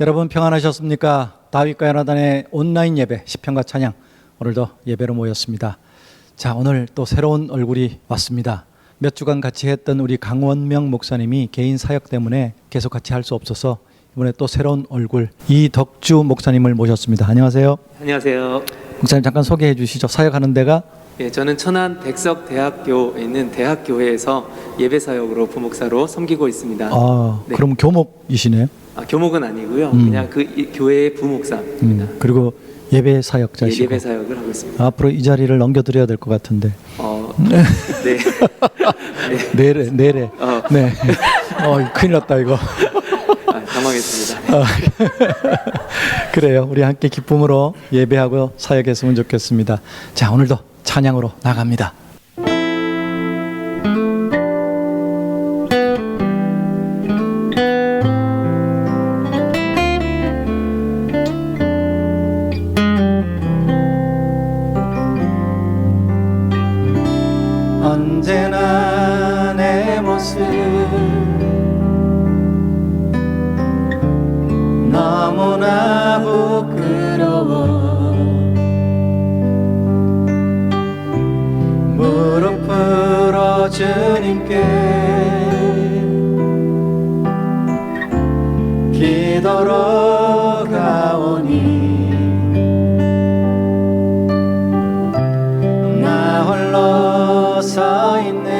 여러분 평안하셨습니까? 다윗과 요나단의 온라인 예배 시편과 찬양, 오늘도 예배로 모였습니다. 자, 오늘 또 새로운 얼굴이 왔습니다. 몇 주간 같이 했던 우리 강원명 목사님이 개인 사역 때문에 계속 같이 할 수 없어서 이번에 또 새로운 얼굴 이덕주 목사님을 모셨습니다. 안녕하세요. 안녕하세요. 목사님 잠깐 소개해 주시죠. 사역하는 데가? 예, 저는 천안 백석대학교에 있는 대학교회에서 예배사역으로 부목사로 섬기고 있습니다. 네. 그럼 교목이시네요? 교목은 아니고요. 그냥 그 교회의 부목사입니다. 그리고 예배 사역자시고. 예, 예배 사역을 하고 있습니다. 앞으로 이 자리를 넘겨드려야 될 것 같은데. 네. 내래. 네. 큰일 났다 이거. 당황했습니다. 그래요. 우리 함께 기쁨으로 예배하고 사역했으면 좋겠습니다. 자, 오늘도 찬양으로 나갑니다. 언제나 내 모습 너무나 부끄러워 무릎으로 주님께 기도로 가오니 나 홀로 서 있네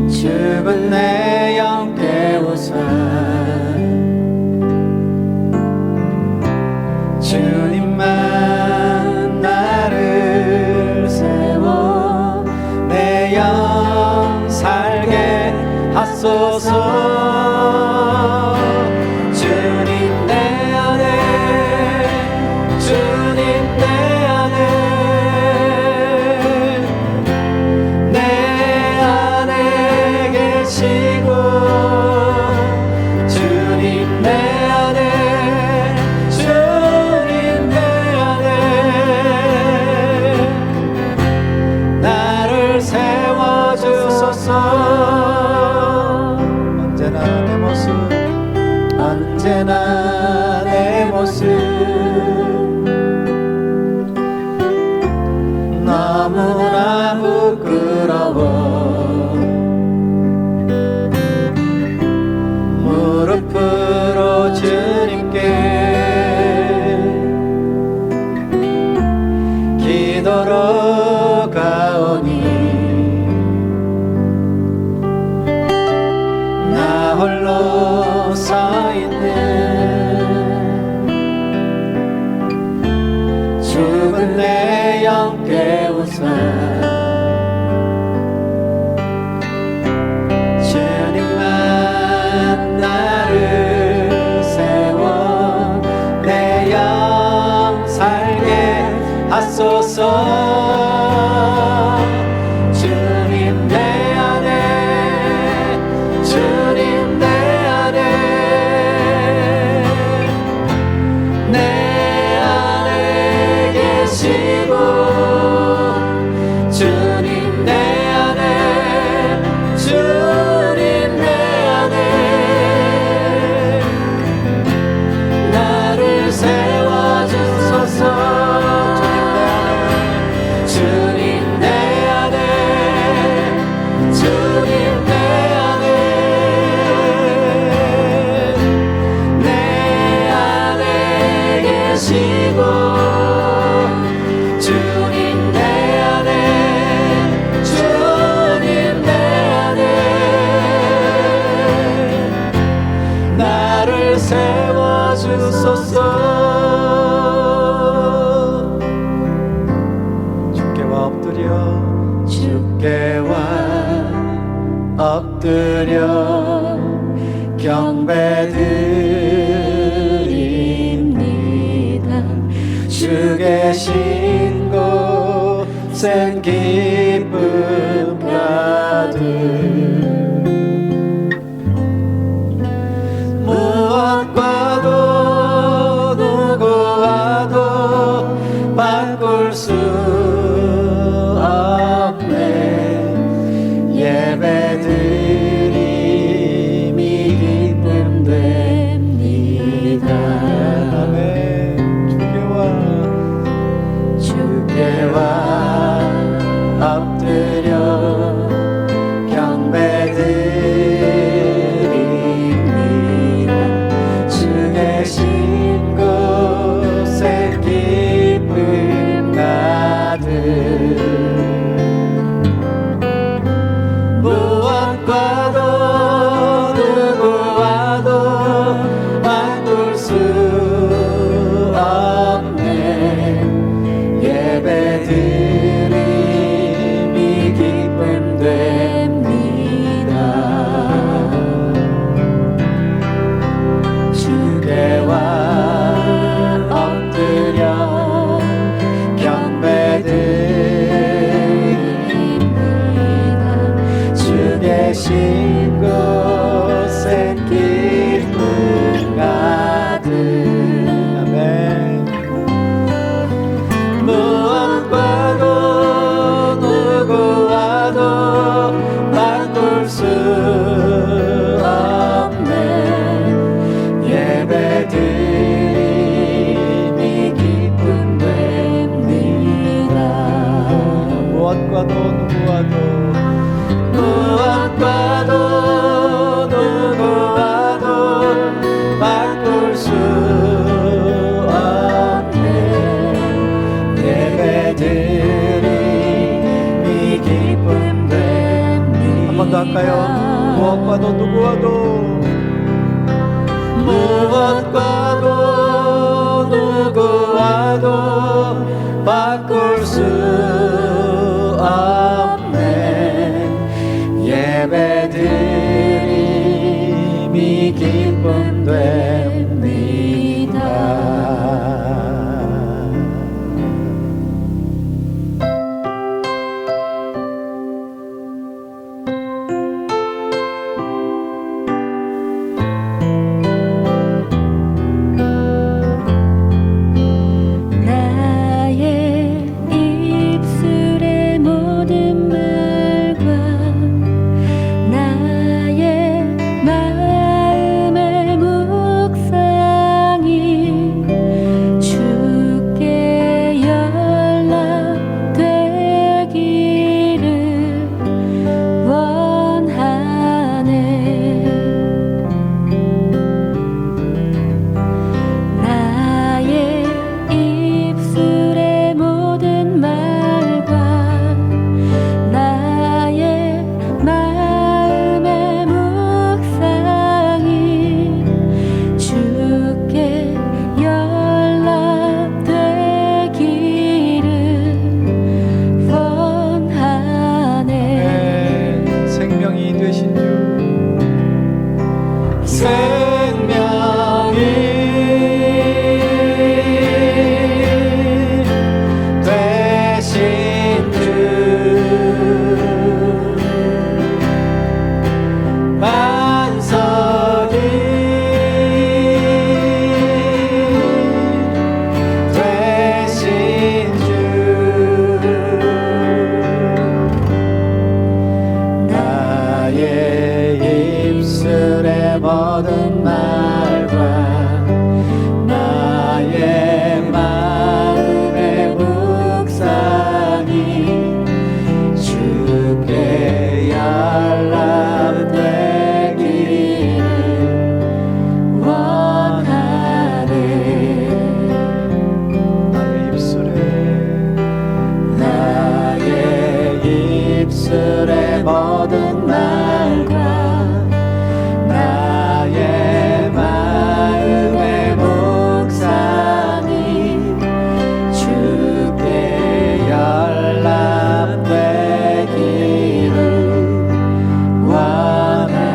죽은 내 영 깨우사 주님만 나를 세워 내 영 살게 하소서. 주님 내 안에 주님 내 안에 내 안에 계시고 주님 내 안에 주님 내 안에 나를 세워주소서. 언제나 내 모습 언제나 내 모습 너무나 부끄러워 무릎으로 주님께 기도로 가오니 나 홀로 서 있네 죽은 내 영 깨우사 주님만 나를 세워 내 영 살게 하소서. 주님 내 안에 주님 내 안에 내 안에 계시고 주님 내 안에 주님 내 안에 나를 세워주소서. 주님 내 안에 주님 내 안에 내 안에 계시고 주님 내 안에 주님 내 안에 나를 세워주소서. 주께와 엎드려 경배드립니다. 주 계신 곳엔 기쁨 가득 무엇과도 누구와도 바꿀 수 없네. 예배드림이 무엇과도 누구와도 바꿀 수 없는 예배드림이 기쁨 됩니다. 모든 말과 나의 마음의 묵상이 주께 연락되기를 원하네. 나의 입술에 모든 말과 나의 마음의 묵상이 주께 연락되기를 원하네.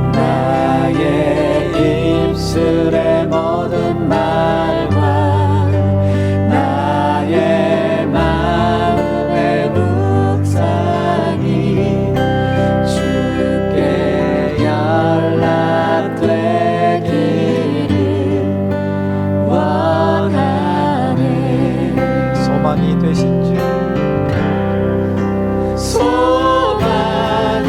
나의 입술에 모든 말과 나의 마음의 묵상이 주께 연락되기를 원하네. 소망이 되신 주, 소망이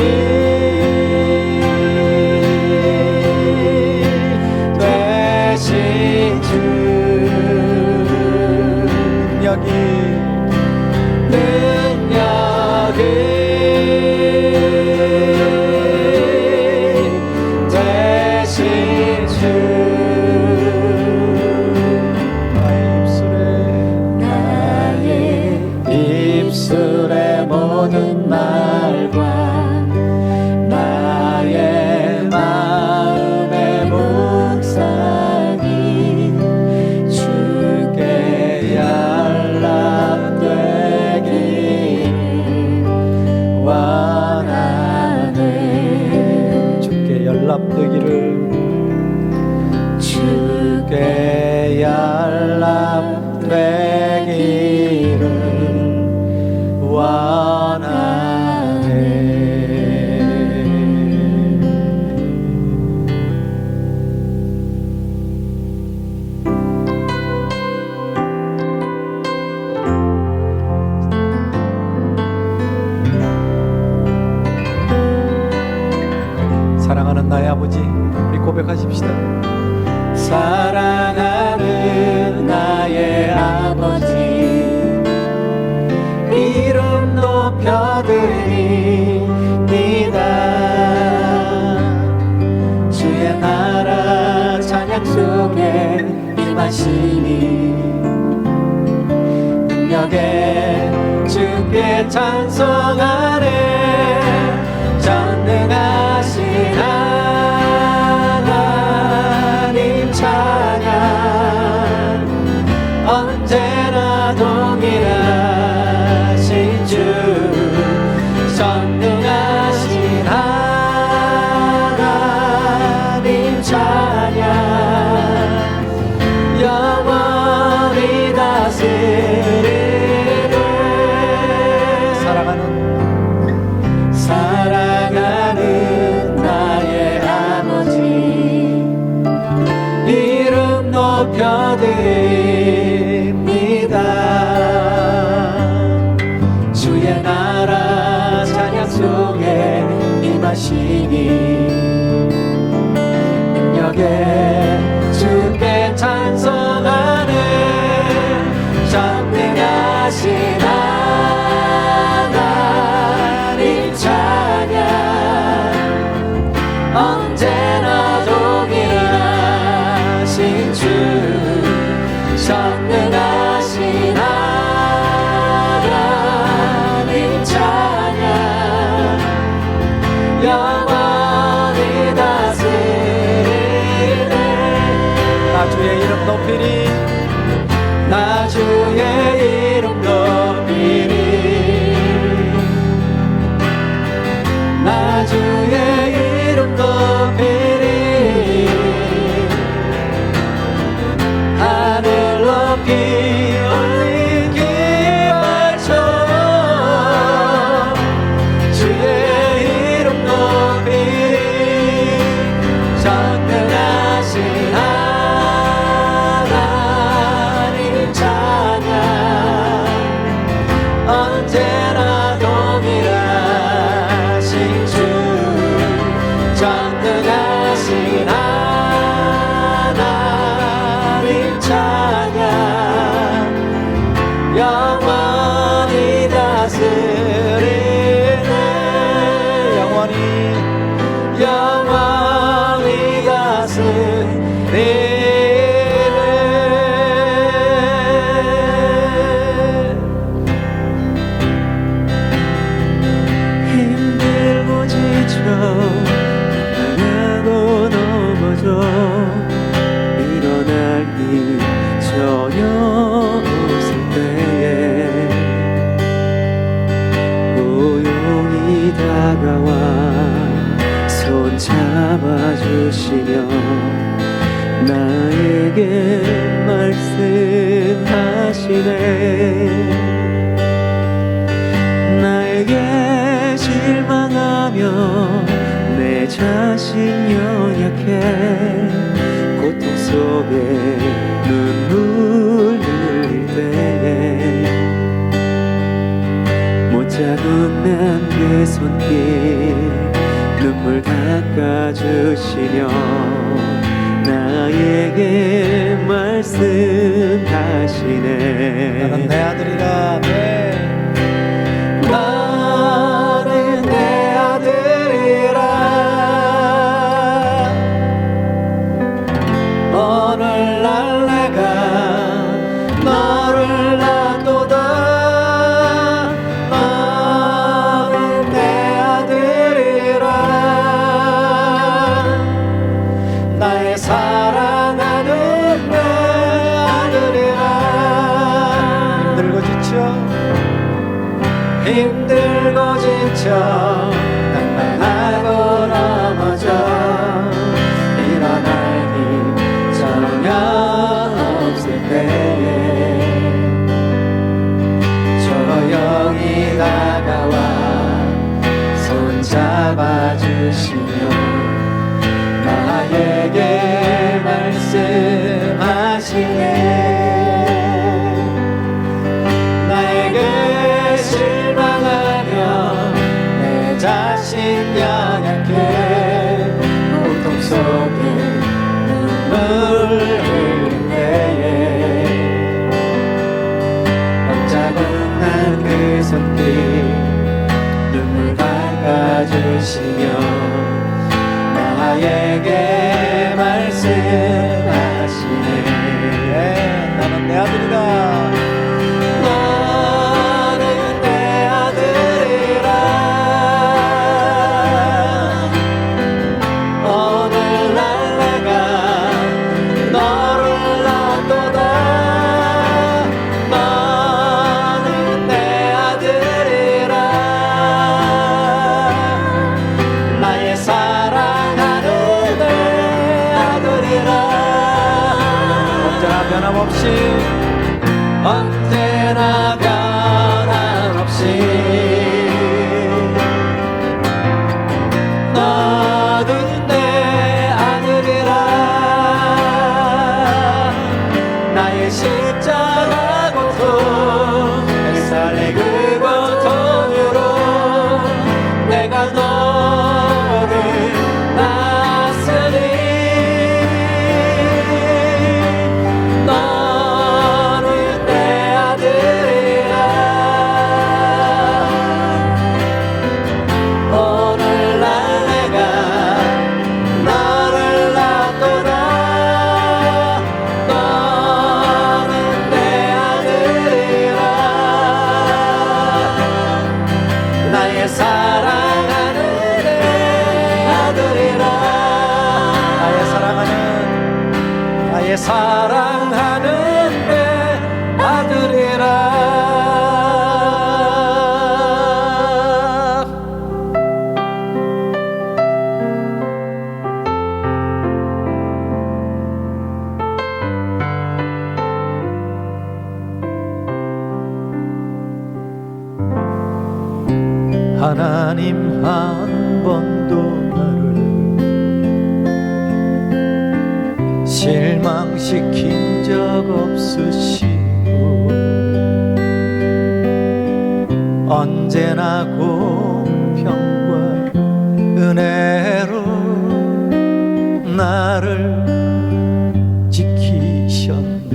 되신 주, 능력이 되신 주, 나의 입술에 모든 말과 나의 마음의 묵상이 주께 연락되기를 원하네. 주께 연락되기를, 주께 연락되기를 원하네. 사랑하는 나의 아버지, 우리 고백하십시다. 사랑하는 나의 아버지, 이름 높여드립니다. 주의 나라 찬양 속에 임하시니 능력에 주께 찬송하 전능하신 하나님 찬양 영원히 다스리네. 사랑하는 나의 아버지 이름 높여드립니다. 주의 나라 찬양 속에 임하시니 능력에 주께 찬송하는 전능하신 하나님 찬양 언제나 동일하신 주 전능하신 하나님 찬양 영원히 다스리네. 나 주의 이름 높이리 나 주의 이름 높이리 나 주의 이름 높이리 하늘 높이 올린 깃발처럼 주의 이름 높이리 전능하신 하나님 찬양 언제나 동일하신 주 전능하신 하나님 찬양 영원히 다스리네. 영원히 다스리네. 힘들고 지쳐 나가고 넘어져 일어날 일 전혀 없을 때에 고요히 다가와 손 잡아주시며 나에게 말씀하시네. 나에게 실망하며 내 자신 연약해 고통 속에 눈물 흘릴 때에 못 잡은 그 손길 눈물 닦아주시며 나에게 말씀하시네. 나는 내 아들이라. 나는 내 아들이라. 오늘날 내가 너를 낳도다. 나는 내 아들이라. 나의 사랑하는 내 아들이라. 힘들고 지쳐 낭만하고 넘어져 일어날 힘 전혀 없을 때에 조용히 다가와 손 잡아주시며 나에게 말씀하시네. 나에게 실망하며 내 자신 연약해 고통 속에 눈물 흘릴 때에 걷잡은 난 그 손길 눈물 닦아주시며 나에게 말씀하시네. 나는 내 아들이다. 나는 내 아들이라. 오늘날 내가 너를 낳도다. 나는 내 아들이라. 변함없이 언제나 변함없이 너는 내 아들이라. 나의 십자가 고통 햇살의 그 고통으로 내가 너를 낳았으니 너는 내 아들이라. 오늘날 내가 너를 낳도다. 너는 내 아들이라. 나의 사랑하는 내 아들이라. 나의 사랑하는 내 아들이라. 하나님 한 번도 나를 실망시킨 적 없으시고 언제나 공평과 은혜로 나를 지키셨네.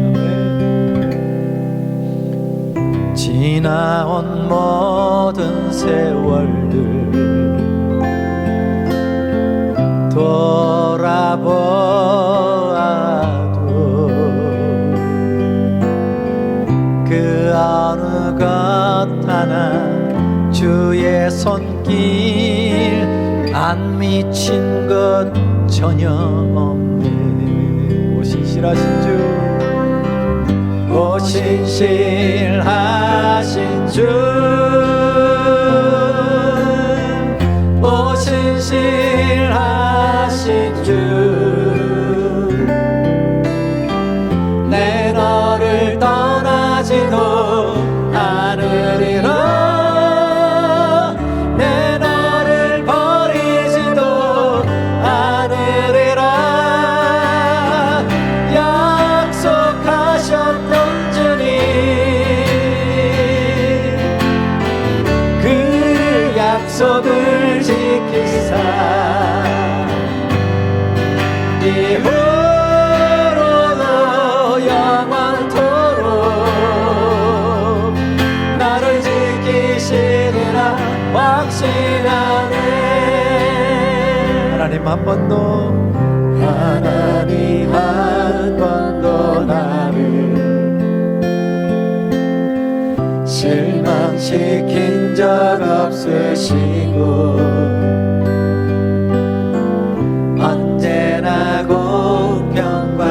아멘. 지나온 모든 세월들 돌아보아도 그 어느 것 하나 주의 손길 안 미친 것 전혀 없네. 오 신실하신 주, 오 신실하신 주, 오 신실하신 주, 내 너를 떠나지도 않으리라. 내 너를 버리지도 않으리라. 약속하셨던 주님, 그 약속을 지키사 이후로도 영원토록 나를 지키시리라 확신하네. 하나님 한 번도 나를 실망시킨 적 없으시고 언제나 공평과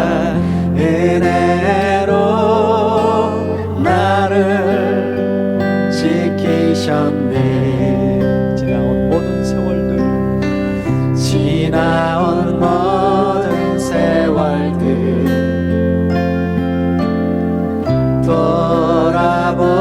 은혜로 나를 지키셨네. 지나온 모든 세월들, 지나온 모든 세월들 돌아보아도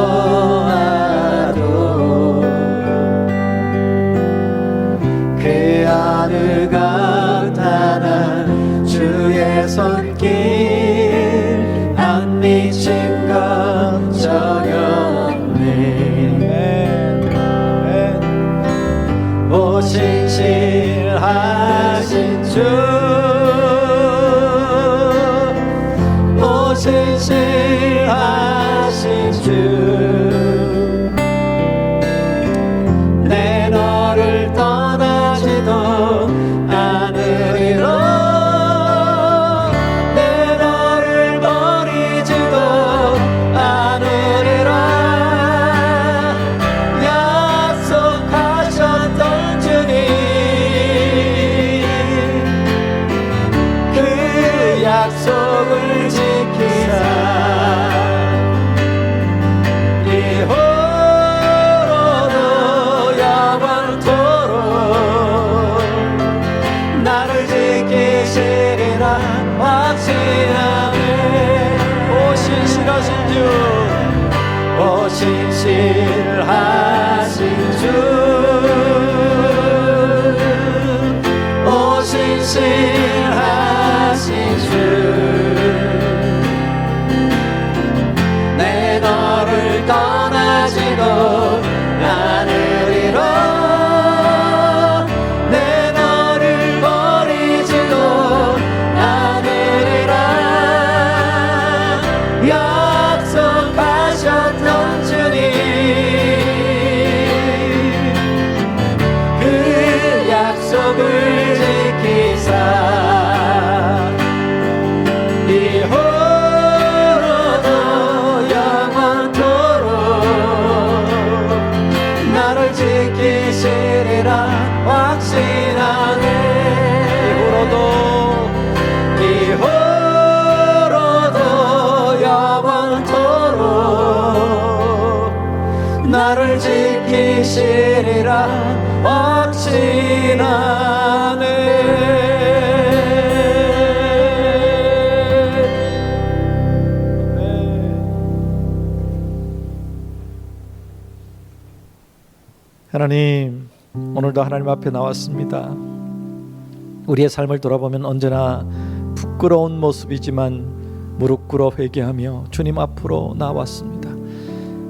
확신하네. 이후로도 영원토록 나를 지키시리라 확신하네. 하나님, 오늘도 하나님 앞에 나왔습니다. 우리의 삶을 돌아보면 언제나 부끄러운 모습이지만 무릎 꿇어 회개하며 주님 앞으로 나왔습니다.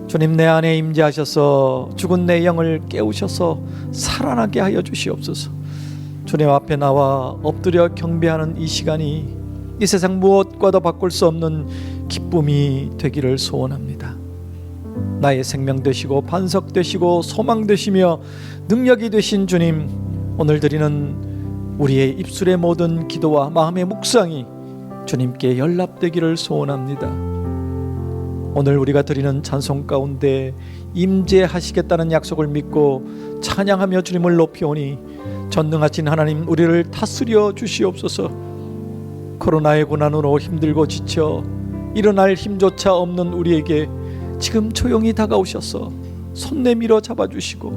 주님, 내 안에 임재하셔서 죽은 내 영을 깨우셔서 살아나게 하여 주시옵소서. 주님 앞에 나와 엎드려 경배하는 이 시간이 이 세상 무엇과도 바꿀 수 없는 기쁨이 되기를 소원합니다. 나의 생명 되시고 반석 되시고 소망 되시며 능력이 되신 주님, 오늘 드리는 우리의 입술의 모든 기도와 마음의 묵상이 주님께 연락되기를 소원합니다. 오늘 우리가 드리는 찬송 가운데 임재하시겠다는 약속을 믿고 찬양하며 주님을 높이오니 전능하신 하나님, 우리를 다스려 주시옵소서. 코로나의 고난으로 힘들고 지쳐 일어날 힘조차 없는 우리에게 지금 조용히 다가오셔서 손 내밀어 잡아주시고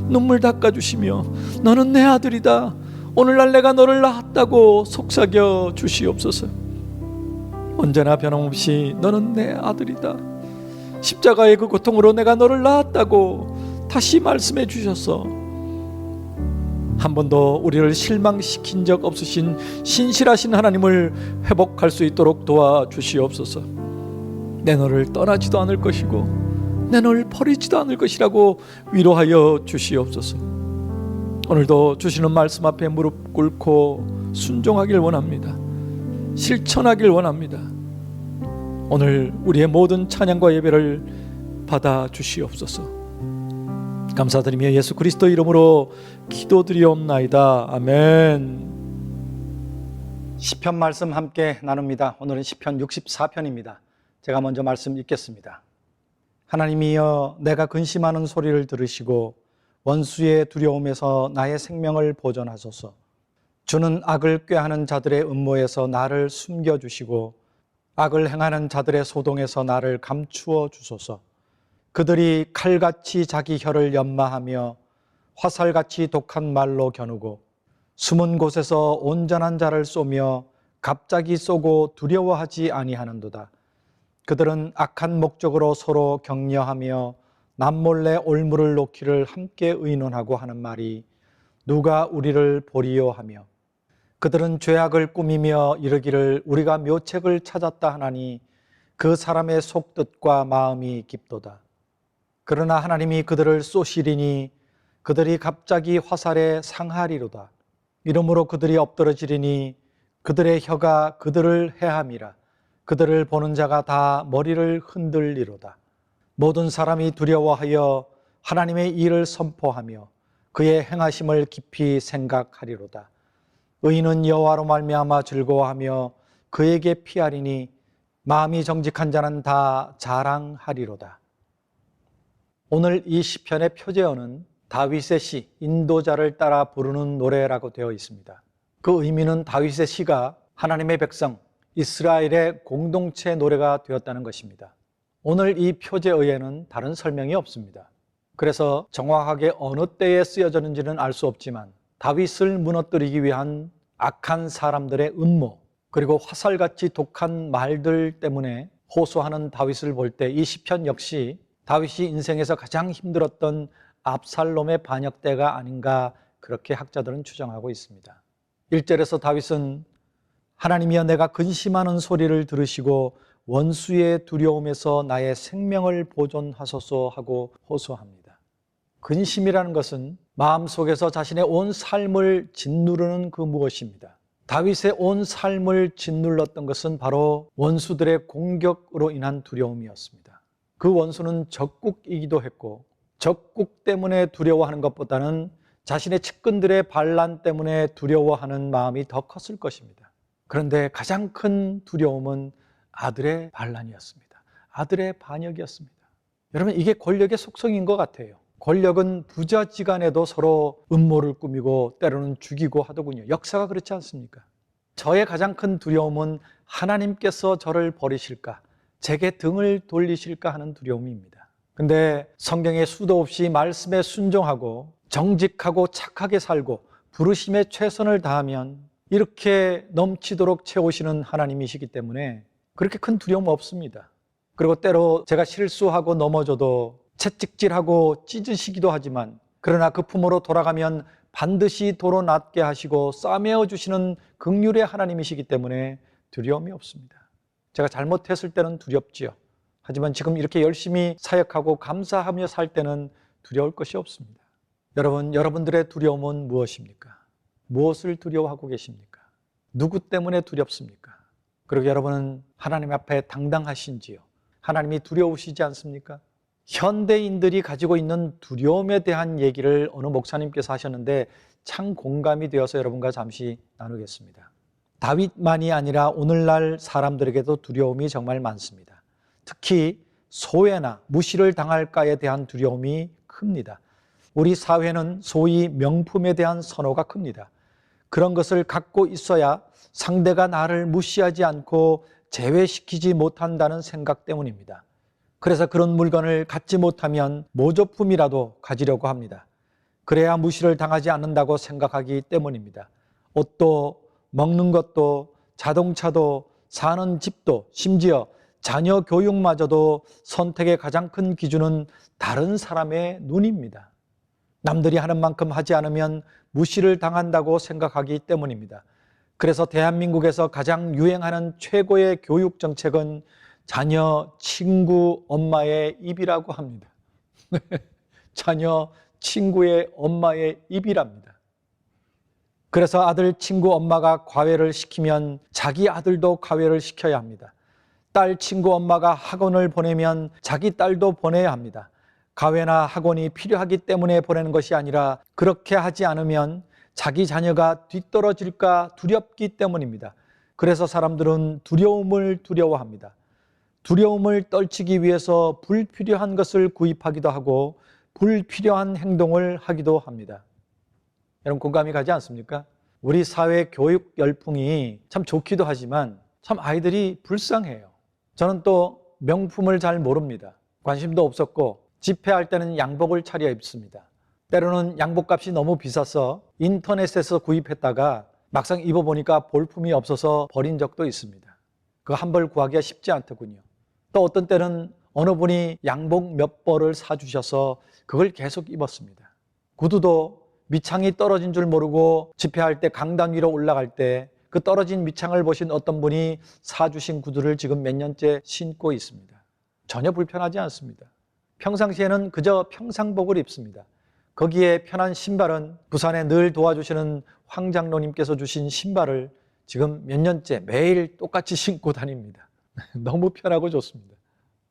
눈물 닦아주시며 너는 내 아들이다, 오늘날 내가 너를 낳았다고 속삭여 주시옵소서. 언제나 변함없이 너는 내 아들이다, 십자가의 그 고통으로 내가 너를 낳았다고 다시 말씀해 주셔서 한 번도 우리를 실망시킨 적 없으신 신실하신 하나님을 회복할 수 있도록 도와주시옵소서. 내 너를 떠나지도 않을 것이고 내 너를 버리지도 않을 것이라고 위로하여 주시옵소서. 오늘도 주시는 말씀 앞에 무릎 꿇고 순종하길 원합니다. 실천하길 원합니다. 오늘 우리의 모든 찬양과 예배를 받아 주시옵소서. 감사드리며 예수 그리스도 이름으로 기도드리옵나이다. 아멘. 시편 말씀 함께 나눕니다. 오늘은 시편 64편입니다. 제가 먼저 말씀 읽겠습니다. 하나님이여, 내가 근심하는 소리를 들으시고 원수의 두려움에서 나의 생명을 보존하소서. 주는 악을 꾀하는 자들의 음모에서 나를 숨겨주시고 악을 행하는 자들의 소동에서 나를 감추어 주소서. 그들이 칼같이 자기 혀를 연마하며 화살같이 독한 말로 겨누고 숨은 곳에서 온전한 자를 쏘며 갑자기 쏘고 두려워하지 아니하는도다. 그들은 악한 목적으로 서로 격려하며 남몰래 올무를 놓기를 함께 의논하고 하는 말이 누가 우리를 보리요 하며 그들은 죄악을 꾸미며 이르기를 우리가 묘책을 찾았다 하나니 그 사람의 속뜻과 마음이 깊도다. 그러나 하나님이 그들을 쏘시리니 그들이 갑자기 화살에 상하리로다. 이러므로 그들이 엎드러지리니 그들의 혀가 그들을 해함이라. 그들을 보는 자가 다 머리를 흔들리로다. 모든 사람이 두려워하여 하나님의 일을 선포하며 그의 행하심을 깊이 생각하리로다. 의인은 여호와로 말미암아 즐거워하며 그에게 피하리니 마음이 정직한 자는 다 자랑하리로다. 오늘 이 시편의 표제어는 다윗의 시, 인도자를 따라 부르는 노래라고 되어 있습니다. 그 의미는 다윗의 시가 하나님의 백성, 이스라엘의 공동체 노래가 되었다는 것입니다. 오늘 이 표제어에는 다른 설명이 없습니다. 그래서 정확하게 어느 때에 쓰여졌는지는 알 수 없지만 다윗을 무너뜨리기 위한 악한 사람들의 음모, 그리고 화살같이 독한 말들 때문에 호소하는 다윗을 볼 때 이 시편 역시 다윗이 인생에서 가장 힘들었던 압살롬의 반역 때가 아닌가, 그렇게 학자들은 추정하고 있습니다. 1절에서 다윗은 하나님이여, 내가 근심하는 소리를 들으시고 원수의 두려움에서 나의 생명을 보존하소서 하고 호소합니다. 근심이라는 것은 마음속에서 자신의 온 삶을 짓누르는 그 무엇입니다. 다윗의 온 삶을 짓눌렀던 것은 바로 원수들의 공격으로 인한 두려움이었습니다. 그 원수는 적국이기도 했고, 적국 때문에 두려워하는 것보다는 자신의 측근들의 반란 때문에 두려워하는 마음이 더 컸을 것입니다. 그런데 가장 큰 두려움은 아들의 반란이었습니다. 아들의 반역이었습니다. 여러분, 이게 권력의 속성인 것 같아요. 권력은 부자지간에도 서로 음모를 꾸미고 때로는 죽이고 하더군요. 역사가 그렇지 않습니까? 저의 가장 큰 두려움은 하나님께서 저를 버리실까, 제게 등을 돌리실까 하는 두려움입니다. 근데 성경에 수도 없이 말씀에 순종하고 정직하고 착하게 살고 부르심에 최선을 다하면 이렇게 넘치도록 채우시는 하나님이시기 때문에 그렇게 큰 두려움 없습니다. 그리고 때로 제가 실수하고 넘어져도 채찍질하고 찢으시기도 하지만 그러나 그 품으로 돌아가면 반드시 도로 낫게 하시고 싸매어 주시는 긍휼의 하나님이시기 때문에 두려움이 없습니다. 제가 잘못했을 때는 두렵지요. 하지만 지금 이렇게 열심히 사역하고 감사하며 살 때는 두려울 것이 없습니다. 여러분, 여러분들의 두려움은 무엇입니까? 무엇을 두려워하고 계십니까? 누구 때문에 두렵습니까? 그리고 여러분은 하나님 앞에 당당하신지요? 하나님이 두려우시지 않습니까? 현대인들이 가지고 있는 두려움에 대한 얘기를 어느 목사님께서 하셨는데 참 공감이 되어서 여러분과 잠시 나누겠습니다. 다윗만이 아니라 오늘날 사람들에게도 두려움이 정말 많습니다. 특히 소외나 무시를 당할까에 대한 두려움이 큽니다. 우리 사회는 소위 명품에 대한 선호가 큽니다. 그런 것을 갖고 있어야 상대가 나를 무시하지 않고 제외시키지 못한다는 생각 때문입니다. 그래서 그런 물건을 갖지 못하면 모조품이라도 가지려고 합니다. 그래야 무시를 당하지 않는다고 생각하기 때문입니다. 옷도 먹는 것도 자동차도 사는 집도 심지어 자녀 교육마저도 선택의 가장 큰 기준은 다른 사람의 눈입니다. 남들이 하는 만큼 하지 않으면 무시를 당한다고 생각하기 때문입니다. 그래서 대한민국에서 가장 유행하는 최고의 교육 정책은 자녀, 친구, 엄마의 입이라고 합니다. 자녀, 친구의 엄마의 입이랍니다. 그래서 아들, 친구, 엄마가 과외를 시키면 자기 아들도 과외를 시켜야 합니다. 딸, 친구, 엄마가 학원을 보내면 자기 딸도 보내야 합니다. 과외나 학원이 필요하기 때문에 보내는 것이 아니라 그렇게 하지 않으면 자기 자녀가 뒤떨어질까 두렵기 때문입니다. 그래서 사람들은 두려움을 두려워합니다. 두려움을 떨치기 위해서 불필요한 것을 구입하기도 하고 불필요한 행동을 하기도 합니다. 여러분 공감이 가지 않습니까? 우리 사회 교육 열풍이 참 좋기도 하지만 참 아이들이 불쌍해요. 저는 또 명품을 잘 모릅니다. 관심도 없었고 집회할 때는 양복을 차려 입습니다. 때로는 양복값이 너무 비싸서 인터넷에서 구입했다가 막상 입어보니까 볼품이 없어서 버린 적도 있습니다. 그거 한 벌 구하기가 쉽지 않더군요. 또 어떤 때는 어느 분이 양복 몇 벌을 사주셔서 그걸 계속 입었습니다. 구두도 밑창이 떨어진 줄 모르고 집회할 때 강단 위로 올라갈 때 그 떨어진 밑창을 보신 어떤 분이 사주신 구두를 지금 몇 년째 신고 있습니다. 전혀 불편하지 않습니다. 평상시에는 그저 평상복을 입습니다. 거기에 편한 신발은 부산에 늘 도와주시는 황 장로님께서 주신 신발을 지금 몇 년째 매일 똑같이 신고 다닙니다. 너무 편하고 좋습니다.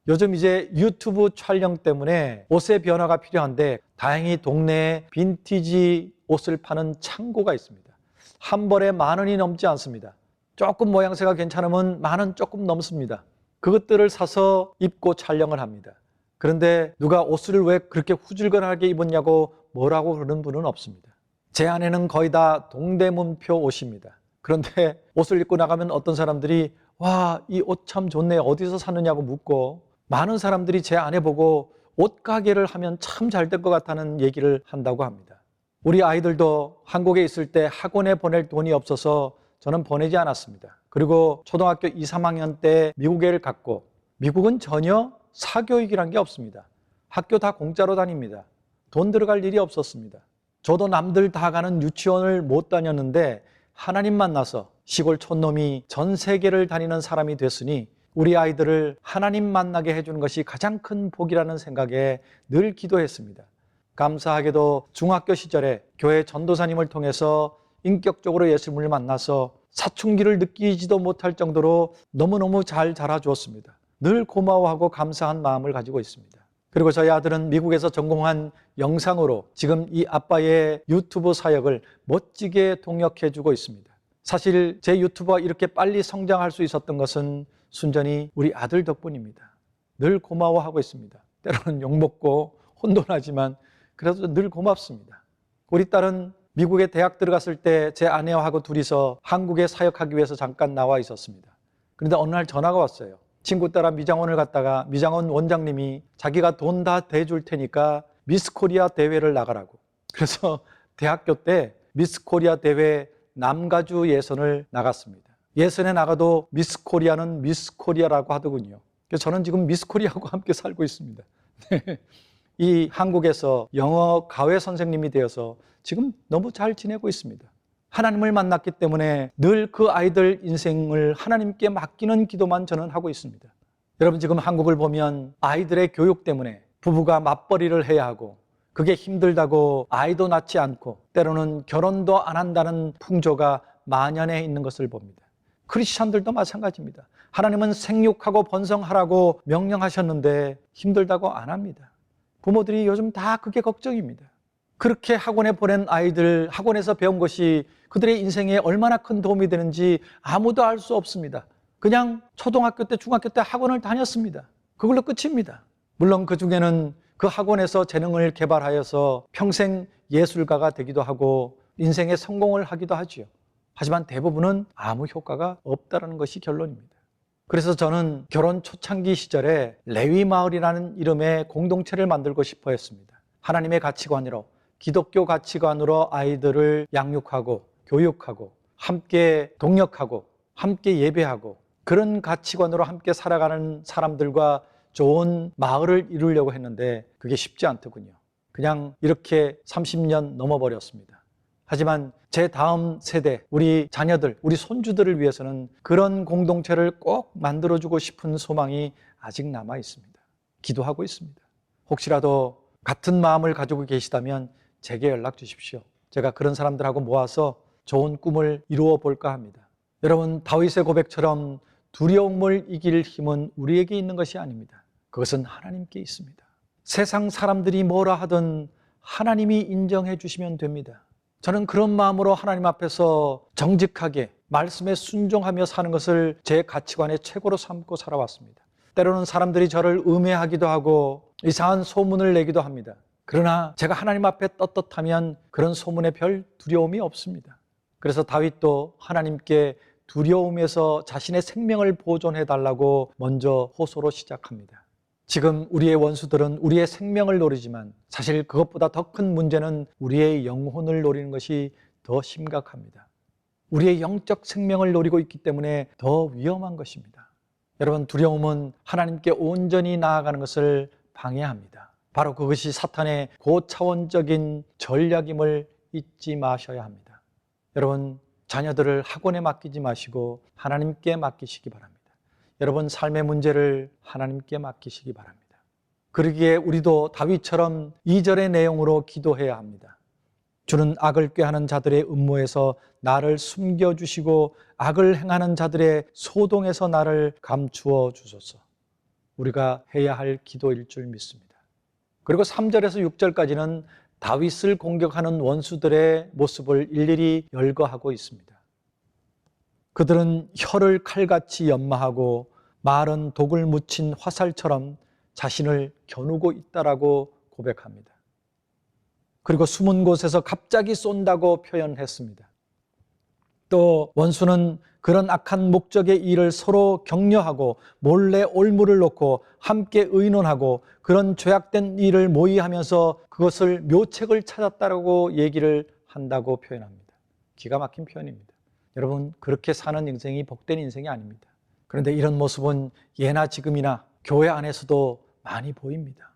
요즘 이제 유튜브 촬영 때문에 옷의 변화가 필요한데 다행히 동네에 빈티지 옷을 파는 창고가 있습니다. 한 벌에 10,000원이 넘지 않습니다. 조금 모양새가 괜찮으면 10,000원 조금 넘습니다. 그것들을 사서 입고 촬영을 합니다. 그런데 누가 옷을 왜 그렇게 후줄근하게 입었냐고 뭐라고 그러는 분은 없습니다. 제 아내는 거의 다 동대문표 옷입니다. 그런데 옷을 입고 나가면 어떤 사람들이 와, 이 옷 참 좋네, 어디서 샀느냐고 묻고 많은 사람들이 제 아내 보고 옷가게를 하면 참 잘 될 것 같다는 얘기를 한다고 합니다. 우리 아이들도 한국에 있을 때 학원에 보낼 돈이 없어서 저는 보내지 않았습니다. 그리고 초등학교 2, 3학년 때 미국에를 갔고 미국은 전혀 사교육이란 게 없습니다. 학교 다 공짜로 다닙니다. 돈 들어갈 일이 없었습니다. 저도 남들 다 가는 유치원을 못 다녔는데 하나님 만나서 시골 촌놈이 전 세계를 다니는 사람이 됐으니 우리 아이들을 하나님 만나게 해주는 것이 가장 큰 복이라는 생각에 늘 기도했습니다. 감사하게도 중학교 시절에 교회 전도사님을 통해서 인격적으로 예수님을 만나서 사춘기를 느끼지도 못할 정도로 너무너무 잘 자라주었습니다. 늘 고마워하고 감사한 마음을 가지고 있습니다. 그리고 저희 아들은 미국에서 전공한 영상으로 지금 이 아빠의 유튜브 사역을 멋지게 동역해주고 있습니다. 사실 제 유튜브가 이렇게 빨리 성장할 수 있었던 것은 순전히 우리 아들 덕분입니다. 늘 고마워하고 있습니다. 때로는 욕먹고 혼돈하지만 그래서 늘 고맙습니다. 우리 딸은 미국에 대학 들어갔을 때 제 아내하고 둘이서 한국에 사역하기 위해서 잠깐 나와 있었습니다. 그런데 어느 날 전화가 왔어요. 친구 따라 미장원을 갔다가 미장원 원장님이 자기가 돈 다 대줄 테니까 미스 코리아 대회를 나가라고. 그래서 대학교 때 미스 코리아 대회 남가주 예선을 나갔습니다. 예선에 나가도 미스 코리아는 미스 코리아라고 하더군요. 그래서 저는 지금 미스 코리아하고 함께 살고 있습니다. 이 한국에서 영어 가외 선생님이 되어서 지금 너무 잘 지내고 있습니다. 하나님을 만났기 때문에 늘 그 아이들 인생을 하나님께 맡기는 기도만 저는 하고 있습니다. 여러분, 지금 한국을 보면 아이들의 교육 때문에 부부가 맞벌이를 해야 하고 그게 힘들다고 아이도 낳지 않고 때로는 결혼도 안 한다는 풍조가 만연해 있는 것을 봅니다. 크리스찬들도 마찬가지입니다. 하나님은 생육하고 번성하라고 명령하셨는데 힘들다고 안 합니다. 부모들이 요즘 다 그게 걱정입니다. 그렇게 학원에 보낸 아이들, 학원에서 배운 것이 그들의 인생에 얼마나 큰 도움이 되는지 아무도 알 수 없습니다. 그냥 초등학교 때, 중학교 때 학원을 다녔습니다. 그걸로 끝입니다. 물론 그 중에는 그 학원에서 재능을 개발하여서 평생 예술가가 되기도 하고 인생에 성공을 하기도 하지요. 하지만 대부분은 아무 효과가 없다는 것이 결론입니다. 그래서 저는 결혼 초창기 시절에 레위 마을이라는 이름의 공동체를 만들고 싶어 했습니다. 하나님의 가치관으로, 기독교 가치관으로 아이들을 양육하고 교육하고 함께 동역하고 함께 예배하고 그런 가치관으로 함께 살아가는 사람들과 좋은 마을을 이루려고 했는데 그게 쉽지 않더군요. 그냥 이렇게 30년 넘어버렸습니다. 하지만 제 다음 세대, 우리 자녀들, 우리 손주들을 위해서는 그런 공동체를 꼭 만들어주고 싶은 소망이 아직 남아 있습니다. 기도하고 있습니다. 혹시라도 같은 마음을 가지고 계시다면 제게 연락 주십시오. 제가 그런 사람들하고 모아서 좋은 꿈을 이루어 볼까 합니다. 여러분, 다윗의 고백처럼 두려움을 이길 힘은 우리에게 있는 것이 아닙니다. 그것은 하나님께 있습니다. 세상 사람들이 뭐라 하든 하나님이 인정해 주시면 됩니다. 저는 그런 마음으로 하나님 앞에서 정직하게 말씀에 순종하며 사는 것을 제 가치관의 최고로 삼고 살아왔습니다. 때로는 사람들이 저를 음해하기도 하고 이상한 소문을 내기도 합니다. 그러나 제가 하나님 앞에 떳떳하면 그런 소문에 별 두려움이 없습니다. 그래서 다윗도 하나님께 두려움에서 자신의 생명을 보존해 달라고 먼저 호소로 시작합니다. 지금 우리의 원수들은 우리의 생명을 노리지만 사실 그것보다 더 큰 문제는 우리의 영혼을 노리는 것이 더 심각합니다. 우리의 영적 생명을 노리고 있기 때문에 더 위험한 것입니다. 여러분, 두려움은 하나님께 온전히 나아가는 것을 방해합니다. 바로 그것이 사탄의 고차원적인 전략임을 잊지 마셔야 합니다. 여러분, 자녀들을 학원에 맡기지 마시고 하나님께 맡기시기 바랍니다. 여러분, 삶의 문제를 하나님께 맡기시기 바랍니다. 그러기에 우리도 다윗처럼 2절의 내용으로 기도해야 합니다. 주는 악을 꾀하는 자들의 음모에서 나를 숨겨주시고 악을 행하는 자들의 소동에서 나를 감추어 주소서. 우리가 해야 할 기도일 줄 믿습니다. 그리고 3절에서 6절까지는 다윗을 공격하는 원수들의 모습을 일일이 열거하고 있습니다. 그들은 혀를 칼같이 연마하고 말은 독을 묻힌 화살처럼 자신을 겨누고 있다라고 고백합니다. 그리고 숨은 곳에서 갑자기 쏜다고 표현했습니다. 또 원수는 그런 악한 목적의 일을 서로 격려하고 몰래 올무를 놓고 함께 의논하고 그런 죄악된 일을 모의하면서 그것을 묘책을 찾았다라고 얘기를 한다고 표현합니다. 기가 막힌 표현입니다. 여러분, 그렇게 사는 인생이 복된 인생이 아닙니다. 그런데 이런 모습은 예나 지금이나 교회 안에서도 많이 보입니다.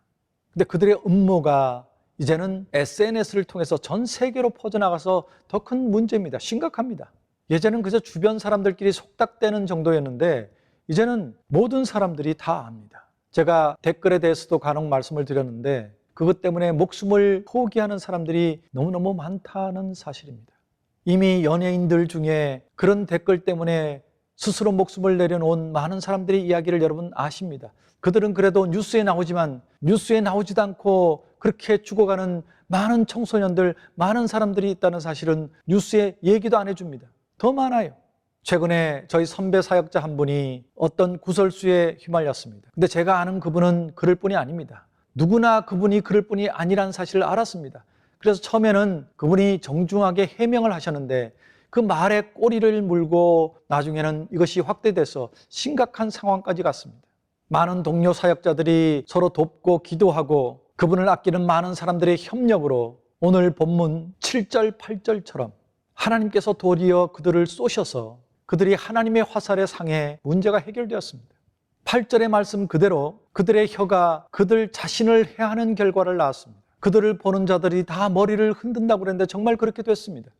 근데 그들의 음모가 이제는 SNS를 통해서 전 세계로 퍼져나가서 더 큰 문제입니다. 심각합니다. 예전엔 그저 주변 사람들끼리 속닥대는 정도였는데 이제는 모든 사람들이 다 압니다. 제가 댓글에 대해서도 간혹 말씀을 드렸는데 그것 때문에 목숨을 포기하는 사람들이 너무너무 많다는 사실입니다. 이미 연예인들 중에 그런 댓글 때문에 스스로 목숨을 내려놓은 많은 사람들의 이야기를 여러분 아십니다. 그들은 그래도 뉴스에 나오지만 뉴스에 나오지도 않고 그렇게 죽어가는 많은 청소년들, 많은 사람들이 있다는 사실은 뉴스에 얘기도 안 해줍니다. 더 많아요. 최근에 저희 선배 사역자 한 분이 어떤 구설수에 휘말렸습니다. 근데 제가 아는 그분은 그럴 뿐이 아닙니다. 누구나 그분이 그럴 뿐이 아니라는 사실을 알았습니다. 그래서 처음에는 그분이 정중하게 해명을 하셨는데 그 말에 꼬리를 물고 나중에는 이것이 확대돼서 심각한 상황까지 갔습니다. 많은 동료 사역자들이 서로 돕고 기도하고 그분을 아끼는 많은 사람들의 협력으로 오늘 본문 7절, 8절처럼 하나님께서 도리어 그들을 쏘셔서 그들이 하나님의 화살에 상해 문제가 해결되었습니다. 8절의 말씀 그대로 그들의 혀가 그들 자신을 해하는 결과를 낳았습니다. 그들을 보는 자들이 다 머리를 흔든다고 그랬는데 정말 그렇게 됐습니다.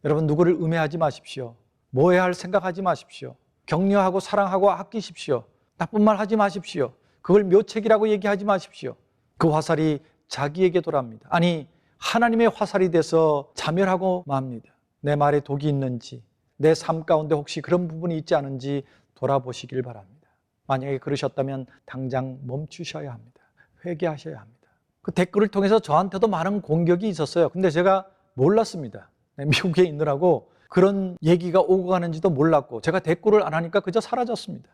여러분, 누구를 음해하지 마십시오. 모해할 생각하지 마십시오. 격려하고 사랑하고 아끼십시오. 나쁜 말 하지 마십시오. 그걸 묘책이라고 얘기하지 마십시오. 그 화살이 자기에게 돌아옵니다. 아니, 하나님의 화살이 돼서 자멸하고 맙니다. 내 말에 독이 있는지, 내 삶 가운데 혹시 그런 부분이 있지 않은지 돌아보시길 바랍니다. 만약에 그러셨다면 당장 멈추셔야 합니다. 회개하셔야 합니다. 그 댓글을 통해서 저한테도 많은 공격이 있었어요. 근데 제가 몰랐습니다. 미국에 있느라고 그런 얘기가 오고 가는지도 몰랐고 제가 댓글을 안 하니까 그저 사라졌습니다.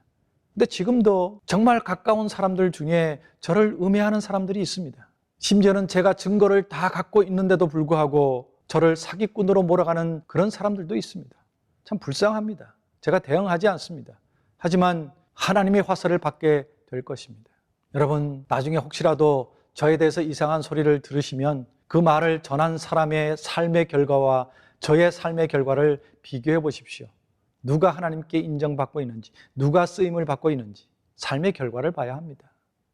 근데 지금도 정말 가까운 사람들 중에 저를 음해하는 사람들이 있습니다. 심지어는 제가 증거를 다 갖고 있는데도 불구하고 저를 사기꾼으로 몰아가는 그런 사람들도 있습니다. 참 불쌍합니다. 제가 대응하지 않습니다. 하지만 하나님의 화살을 받게 될 것입니다. 여러분, 나중에 혹시라도 저에 대해서 이상한 소리를 들으시면 그 말을 전한 사람의 삶의 결과와 저의 삶의 결과를 비교해 보십시오. 누가 하나님께 인정받고 있는지, 누가 쓰임을 받고 있는지 삶의 결과를 봐야 합니다.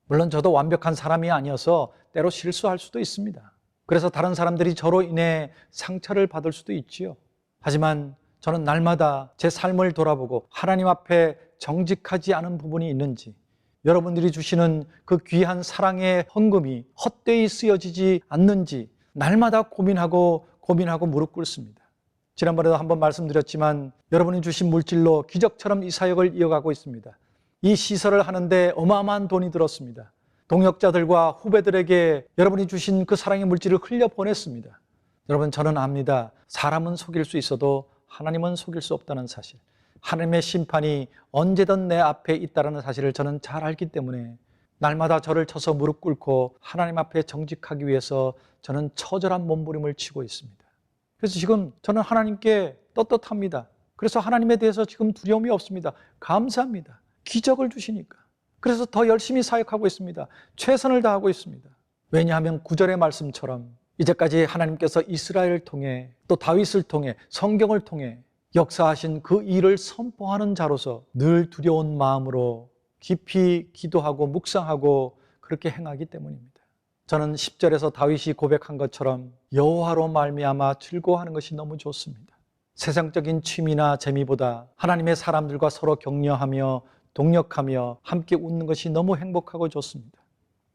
물론 저도 완벽한 사람이 아니어서 때로 실수할 수도 있습니다. 그래서 다른 사람들이 저로 인해 상처를 받을 수도 있지요. 하지만 저는 날마다 제 삶을 돌아보고 하나님 앞에 정직하지 않은 부분이 있는지, 여러분들이 주시는 그 귀한 사랑의 헌금이 헛되이 쓰여지지 않는지 날마다 고민하고 무릎 꿇습니다. 지난번에도 한번 말씀드렸지만 여러분이 주신 물질로 기적처럼 이 사역을 이어가고 있습니다. 이 시설을 하는데 어마어마한 돈이 들었습니다. 동역자들과 후배들에게 여러분이 주신 그 사랑의 물질을 흘려보냈습니다. 여러분, 저는 압니다. 사람은 속일 수 있어도 하나님은 속일 수 없다는 사실, 하나님의 심판이 언제든 내 앞에 있다는 사실을 저는 잘 알기 때문에 날마다 저를 쳐서 무릎 꿇고 하나님 앞에 정직하기 위해서 저는 처절한 몸부림을 치고 있습니다. 그래서 지금 저는 하나님께 떳떳합니다. 그래서 하나님에 대해서 지금 두려움이 없습니다. 감사합니다. 기적을 주시니까. 그래서 더 열심히 사역하고 있습니다. 최선을 다하고 있습니다. 왜냐하면 9절의 말씀처럼 이제까지 하나님께서 이스라엘을 통해 또 다윗을 통해 성경을 통해 역사하신 그 일을 선포하는 자로서 늘 두려운 마음으로 깊이 기도하고 묵상하고 그렇게 행하기 때문입니다. 저는 10절에서 다윗이 고백한 것처럼 여호와로 말미암아 즐거워하는 것이 너무 좋습니다. 세상적인 취미나 재미보다 하나님의 사람들과 서로 격려하며 동역하며 함께 웃는 것이 너무 행복하고 좋습니다.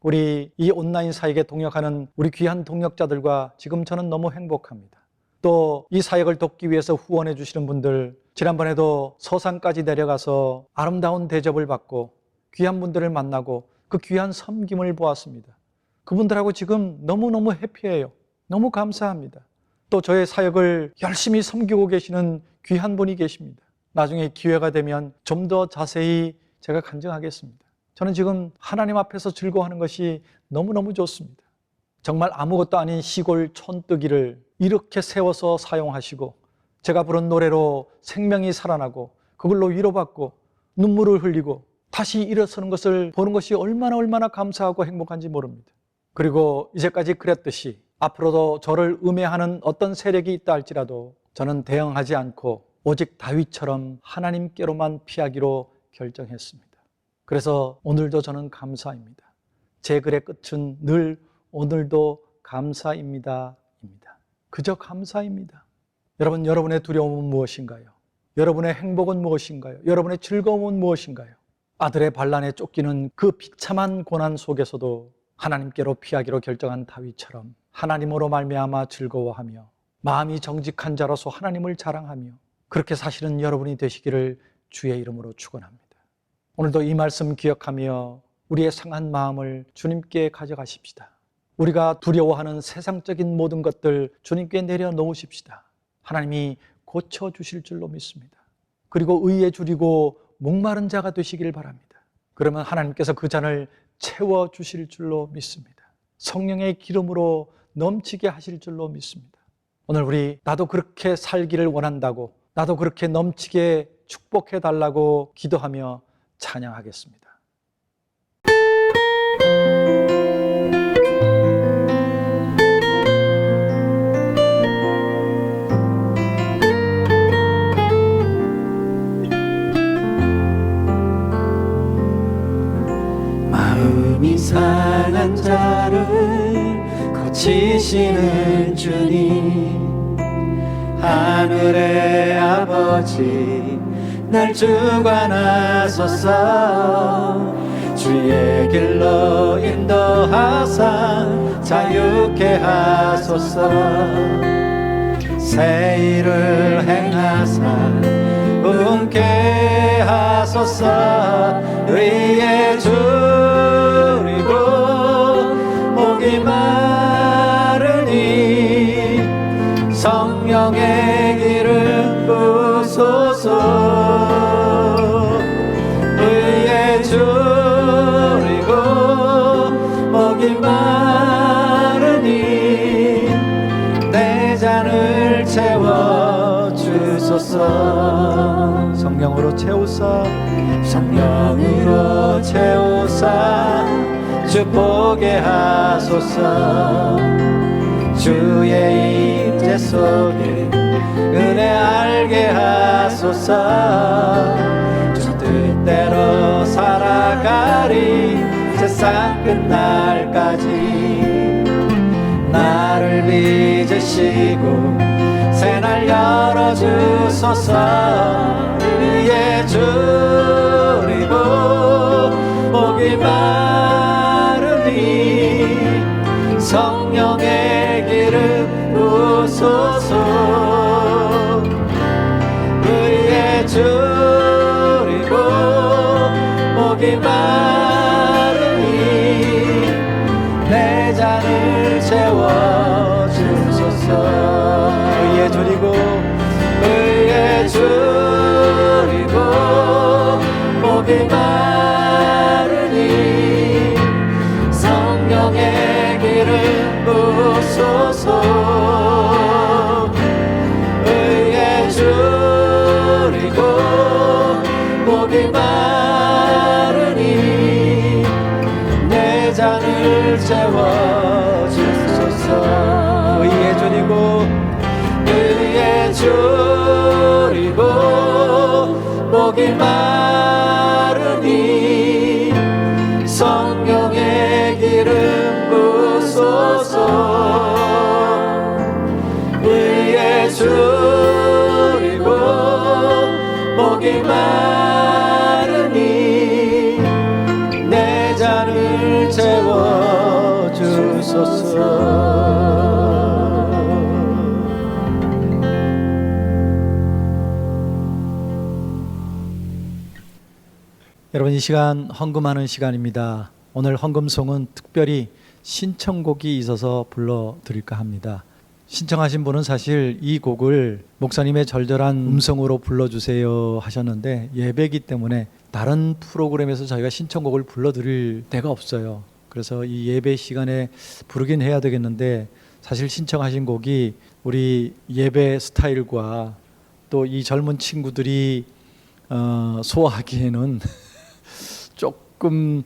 우리 이 온라인 사역에 동역하는 우리 귀한 동역자들과 지금 저는 너무 행복합니다. 또 이 사역을 돕기 위해서 후원해 주시는 분들, 지난번에도 서산까지 내려가서 아름다운 대접을 받고 귀한 분들을 만나고 그 귀한 섬김을 보았습니다. 그분들하고 지금 너무너무 해피해요. 너무 감사합니다. 또 저의 사역을 열심히 섬기고 계시는 귀한 분이 계십니다. 나중에 기회가 되면 좀 더 자세히 제가 간증하겠습니다. 저는 지금 하나님 앞에서 즐거워하는 것이 너무너무 좋습니다. 정말 아무것도 아닌 시골 촌뜨기를 이렇게 세워서 사용하시고 제가 부른 노래로 생명이 살아나고 그걸로 위로받고 눈물을 흘리고 다시 일어서는 것을 보는 것이 얼마나 감사하고 행복한지 모릅니다. 그리고 이제까지 그랬듯이 앞으로도 저를 음해하는 어떤 세력이 있다 할지라도 저는 대응하지 않고 오직 다윗처럼 하나님께로만 피하기로 결정했습니다. 그래서 오늘도 저는 감사입니다. 제 글의 끝은 늘 오늘도 감사입니다. 그저 감사입니다. 여러분, 여러분의 두려움은 무엇인가요? 여러분의 행복은 무엇인가요? 여러분의 즐거움은 무엇인가요? 아들의 반란에 쫓기는 그 비참한 고난 속에서도 하나님께로 피하기로 결정한 다윗처럼 하나님으로 말미암아 즐거워하며 마음이 정직한 자로서 하나님을 자랑하며 그렇게 사시는 여러분이 되시기를 주의 이름으로 축원합니다. 오늘도 이 말씀 기억하며 우리의 상한 마음을 주님께 가져가십시다. 우리가 두려워하는 세상적인 모든 것들 주님께 내려놓으십시다. 하나님이 고쳐주실 줄로 믿습니다. 그리고 의에 줄이고 목마른 자가 되시길 바랍니다. 그러면 하나님께서 그 잔을 채워주실 줄로 믿습니다. 성령의 기름으로 넘치게 하실 줄로 믿습니다. 오늘 우리 나도 그렇게 살기를 원한다고, 나도 그렇게 넘치게 축복해 달라고 기도하며 찬양하겠습니다. 마음이 상한 자를 고치시는 주님, 하늘의 아버지 날 주관하소서. 주의 길로 인도하사 자유케 하소서. 새 일을 행하사 웃게 하소서. 의에 줄이고 목이 마르니 성령의 기름 부소서. 의에 줄이고 목이 마르니 내 잔을 채워 주소서. 성령으로 채우사, 성령으로 채우사 주보게 하소서. 주의 임재 속에 은혜 알게 하소서. 주 뜻대로 살아가리 세상 끝날까지. 나를 빚으시고 새날 열어주소서. 위에 줄이고 목이 마르니 성령의 기름 부소서. 위에 줄이고 목이 마르니 내 잔을 채워주소서. 의에 줄이고 의에 줄이고 목이 마르니 성령의 기름 부소서. 의에 줄이고 목이 마르니 내 잔을 채워주소서. 의에 줄이고 의에 줄이고 목이 마르니 성령의 기름 부소서. 의에 줄이고 목이 마르니 내 잔을 채워주소서. 여러분, 이 시간 헌금하는 시간입니다. 오늘 헌금송은 특별히 신청곡이 있어서 불러드릴까 합니다. 신청하신 분은 사실 이 곡을 목사님의 절절한 음성으로 불러주세요 하셨는데 예배이기 때문에 다른 프로그램에서 저희가 신청곡을 불러드릴 데가 없어요. 그래서 이 예배 시간에 부르긴 해야 되겠는데 사실 신청하신 곡이 우리 예배 스타일과 또 이 젊은 친구들이 소화하기에는 조금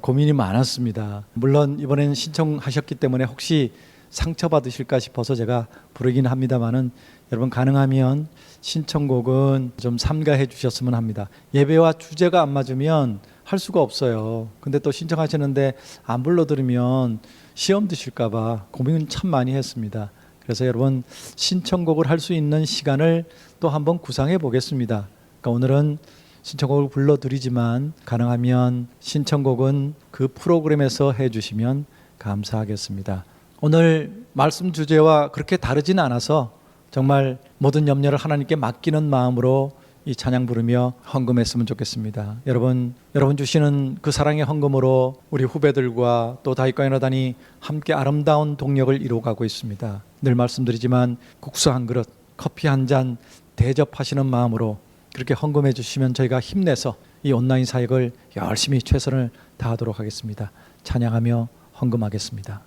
고민이 많았습니다. 물론 이번에는 신청하셨기 때문에 혹시 상처받으실까 싶어서 제가 부르긴 합니다만은 여러분 가능하면 신청곡은 좀 삼가해 주셨으면 합니다. 예배와 주제가 안 맞으면 할 수가 없어요. 근데 또 신청하시는데 안 불러드리면 시험 드실까 봐 고민 참 많이 했습니다. 그래서 여러분 신청곡을 할 수 있는 시간을 또 한번 구상해 보겠습니다. 그러니까 오늘은 신청곡을 불러드리지만 가능하면 신청곡은 그 프로그램에서 해주시면 감사하겠습니다. 오늘 말씀 주제와 그렇게 다르진 않아서 정말 모든 염려를 하나님께 맡기는 마음으로 이 찬양 부르며 헌금했으면 좋겠습니다. 여러분 주시는 그 사랑의 헌금으로 우리 후배들과 또 다윗과 요나단이 함께 아름다운 동력을 이루어가고 있습니다. 늘 말씀드리지만 국수 한 그릇, 커피 한 잔 대접하시는 마음으로 그렇게 헌금해 주시면 저희가 힘내서 이 온라인 사역을 열심히 최선을 다하도록 하겠습니다. 찬양하며 헌금하겠습니다.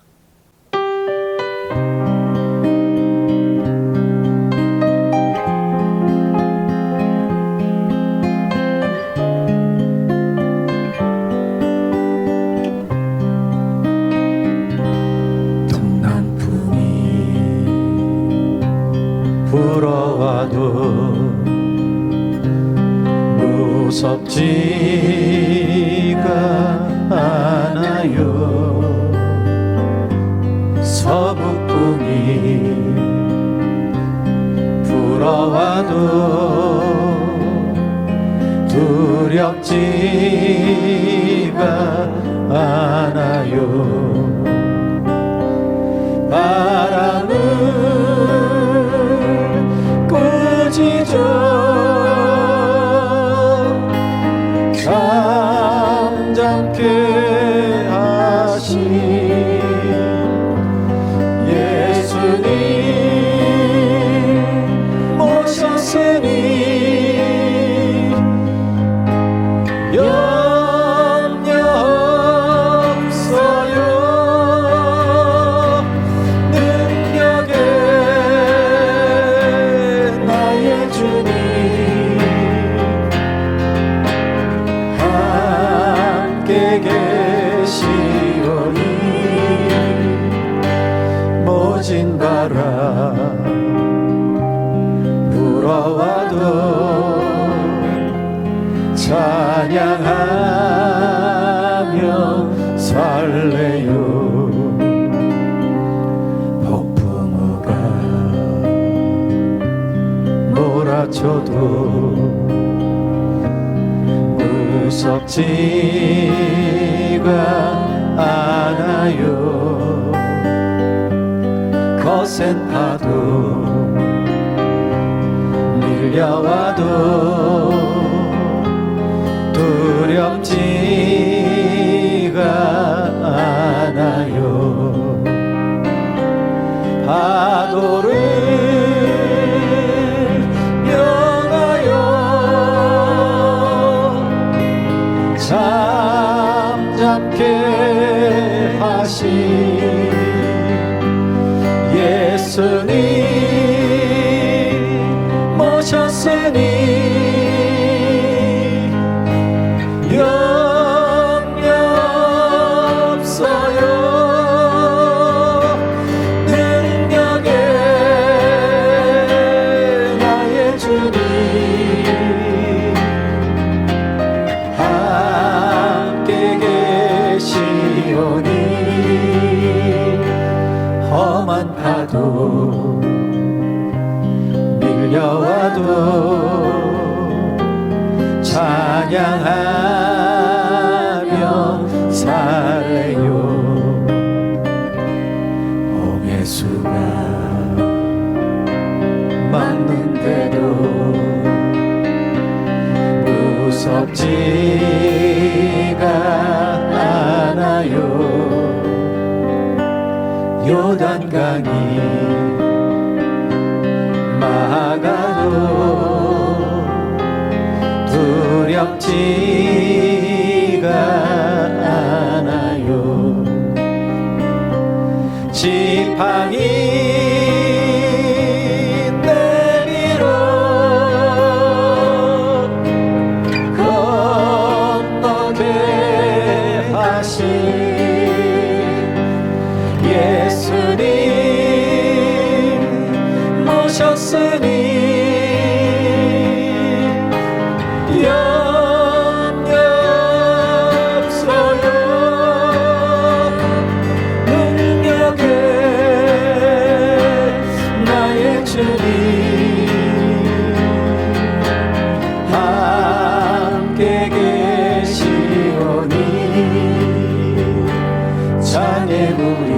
불어와도 무섭지가 않아요. 서북풍이 불어와도 두렵지가 않아요. 바람은 꾸짖어 잠잠케 하신 예수님 모셨으니 염려 없어요. 능력에 나의 주님 함께 계시오니 모진 바람 불어와도 찬양하며 살래요. 폭풍우가 몰아쳐도 무섭지가 않아요. 거센 파도 밀려와도 두렵지가 않아요. 파도를 명하여 잠잠케 하신 예수님 모셨으니 염려 없어요. 능력에 나의 주님 함께 계시오니 험한 파도 밀려와도 찬양하며 살래요. 홍해수가 막는데도 무섭지가 않아요. 요단강이 막아도 두렵지가 않아요. 지팡이 내밀어 건너게 하신 예수님 모셨으니 염려 없어요. 능력에 나의 주님 함께 계시오니 장애물이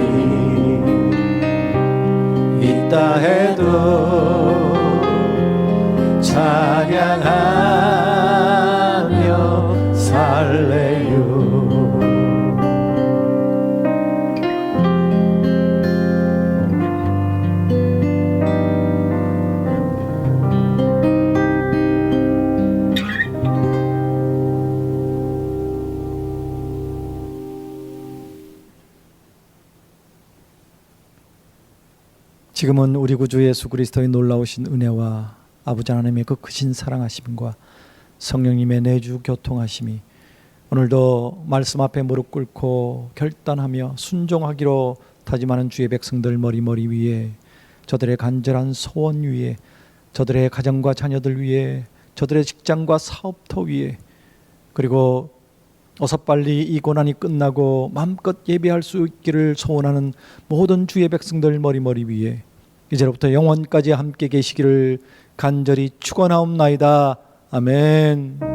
있다 해도 찬양하며 살래요. 지금은 우리 구주 예수 그리스도의 놀라우신 은혜와 아버지 하나님의 그 크신 사랑하심과 성령님의 내주 교통하심이 오늘도 말씀 앞에 무릎 꿇고 결단하며 순종하기로 다짐하는 주의 백성들 머리 위에, 저들의 간절한 소원 위에, 저들의 가정과 자녀들 위에, 저들의 직장과 사업터 위에, 그리고 어서 빨리 이 고난이 끝나고 마음껏 예배할 수 있기를 소원하는 모든 주의 백성들 머리 위에 이제로부터 영원까지 함께 계시기를 간절히 축원하옵나이다. 아멘.